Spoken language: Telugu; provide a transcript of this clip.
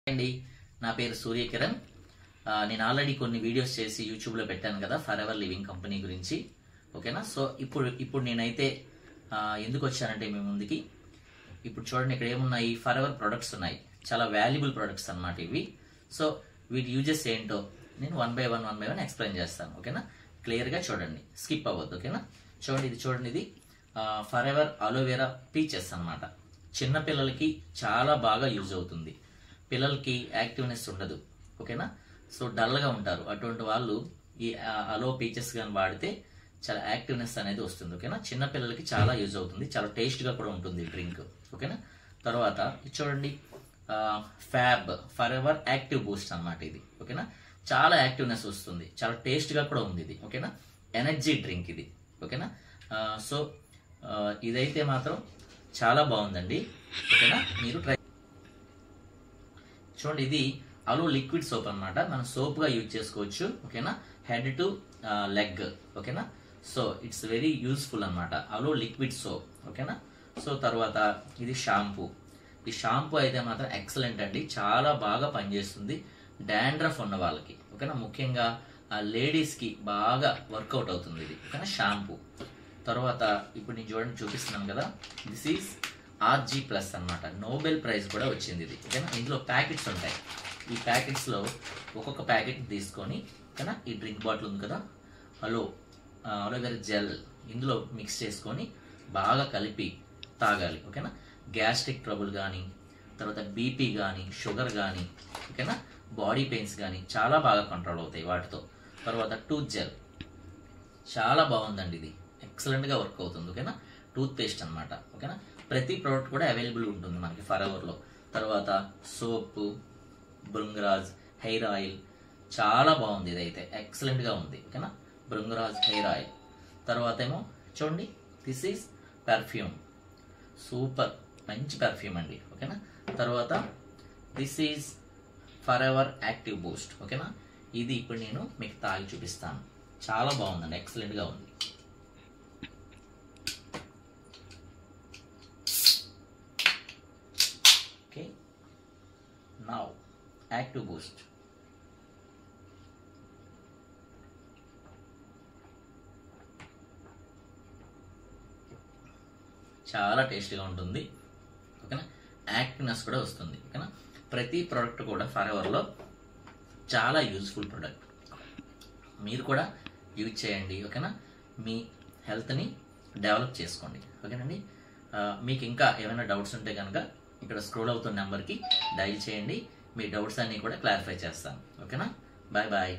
అండి నా పేరు సూర్యకిరణ్. నేను ఆల్రెడీ కొన్ని వీడియోస్ చేసి యూట్యూబ్లో పెట్టాను కదా ఫర్ ఎవర్ లివింగ్ కంపెనీ గురించి. ఓకేనా. సో ఇప్పుడు నేనైతే ఎందుకు వచ్చానంటే మీ ముందుకి ఇప్పుడు చూడండి, ఇక్కడ ఏమున్నాయి, ఫర్ ఎవర్ ప్రొడక్ట్స్ ఉన్నాయి. చాలా వాల్యుబుల్ ప్రొడక్ట్స్ అన్నమాట ఇవి. సో వీటి యూజెస్ ఏంటో నేను వన్ బై వన్ ఎక్స్ప్లెయిన్ చేస్తాను. ఓకేనా. క్లియర్గా చూడండి, స్కిప్ అవ్వద్దు. ఓకేనా. చూడండి ఇది ఫర్ ఎవర్ అలోవెరా పీచెస్ అన్నమాట. చిన్నపిల్లలకి చాలా బాగా యూజ్ అవుతుంది. పిల్లలకి యాక్టివ్నెస్ ఉండదు. ఓకేనా. సో డల్గా ఉంటారు, అటువంటి వాళ్ళు ఈ అలో పీచెస్ కానీ వాడితే చాలా యాక్టివ్నెస్ అనేది వస్తుంది. ఓకేనా. చిన్నపిల్లలకి చాలా యూజ్ అవుతుంది, చాలా టేస్ట్గా కూడా ఉంటుంది డ్రింక్. ఓకేనా. తర్వాత ఇది చూడండి, fab for ever active Boost అన్నమాట ఇది. ఓకేనా. చాలా యాక్టివ్నెస్ వస్తుంది, చాలా టేస్ట్గా కూడా ఉంది ఇది. ఓకేనా. ఎనర్జీ డ్రింక్ ఇది. ఓకేనా. సో ఇదైతే మాత్రం చాలా బాగుందండి. ఓకేనా. మీరు ట్రై చూడండి, ఇది అలో లిక్విడ్ సోప్ అన్నమాట. మనం సోప్ గా యూజ్ చేసుకోవచ్చు. ఓకేనా. Head to leg. ఓకేనా. సో ఇట్స్ వెరీ యూస్ఫుల్ అన్నమాట, అలో లిక్విడ్ సోప్. ఓకేనా. సో తర్వాత ఇది షాంపూ. ఈ షాంపూ అయితే మాత్రం ఎక్సలెంట్ అండి, చాలా బాగా పనిచేస్తుంది డాండ్రఫ్ ఉన్న వాళ్ళకి. ఓకేనా. ముఖ్యంగా లేడీస్ కి బాగా వర్కౌట్ అవుతుంది ఇది. ఓకేనా. షాంపూ. తర్వాత ఇప్పుడు నేను చూపిస్తున్నాను కదా, దిస్ ఈజ్ RG+ అన్నమాట. నోబెల్ ప్రైజ్ కూడా వచ్చింది ఇది. ఓకేనా. ఇందులో ప్యాకెట్స్ ఉంటాయి. ఈ ప్యాకెట్స్ లో ఒక్కొక్క ప్యాకెట్ తీసుకొని, ఓకేనా, ఈ డ్రింక్ బాటిల్ ఉంది కదా, అలోవెరా జెల్ ఇందులో మిక్స్ చేసుకొని బాగా కలిపి తాగాలి. ఓకేనా. గ్యాస్ట్రిక్ ట్రబుల్ కానీ, తర్వాత బీపీ కానీ, షుగర్ కానీ, ఓకేనా, బాడీ పెయిన్స్ కానీ చాలా బాగా కంట్రోల్ అవుతాయి వాటితో. తర్వాత టూత్ జెల్ చాలా బాగుందండి, ఇది ఎక్సలెంట్ గా వర్క్ అవుతుంది. ఓకేనా. టూత్ పేస్ట్ అనమాట. ఓకేనా. ప్రతి ప్రోడక్ట్ కూడా అవైలబుల్ ఉంటుంది మనకి ఫర్ ఎవర్ లో. తర్వాత సోప్, బృంగరాజ్ హెయిర్ ఆయిల్ చాలా బాగుంది, ఇదైతే ఎక్సలెంట్ గా ఉంది. ఓకేనా. Bhringraj hair oil. తర్వాత ఏమో చూడండి, దిస్ ఈజ్ పెర్ఫ్యూమ్, సూపర్ మంచి పెర్ఫ్యూమ్ అండి. ఓకేనా. తర్వాత this is for ever active Boost. ఓకేనా. ఇది ఇప్పుడు నేను మీకు తాగి చూపిస్తాను. చాలా బాగుందండి, ఎక్సలెంట్ గా ఉంది. Okay, now active boost. చాలా టేస్టీగా ఉంటుంది. ఓకేనా. యాక్టివ్నెస్ కూడా వస్తుంది. ఓకేనా. ప్రతి ప్రోడక్ట్ కూడా ఫర్ ఎవర్ లో చాలా యూజ్ఫుల్ ప్రోడక్ట్, మీరు కూడా యూజ్ చేయండి. ఓకేనా. మీ హెల్త్ని డెవలప్ చేసుకోండి. ఓకేనండి. మీకు ఇంకా ఏమైనా డౌట్స్ ఉంటే కనుక ఇక్కడ స్క్రోల్ అవుతున్న నెంబర్కి డైల్ చేయండి. మీ డౌట్స్ అన్ని కూడా క్లారిఫై చేస్తాను. ఓకేనా. Bye bye.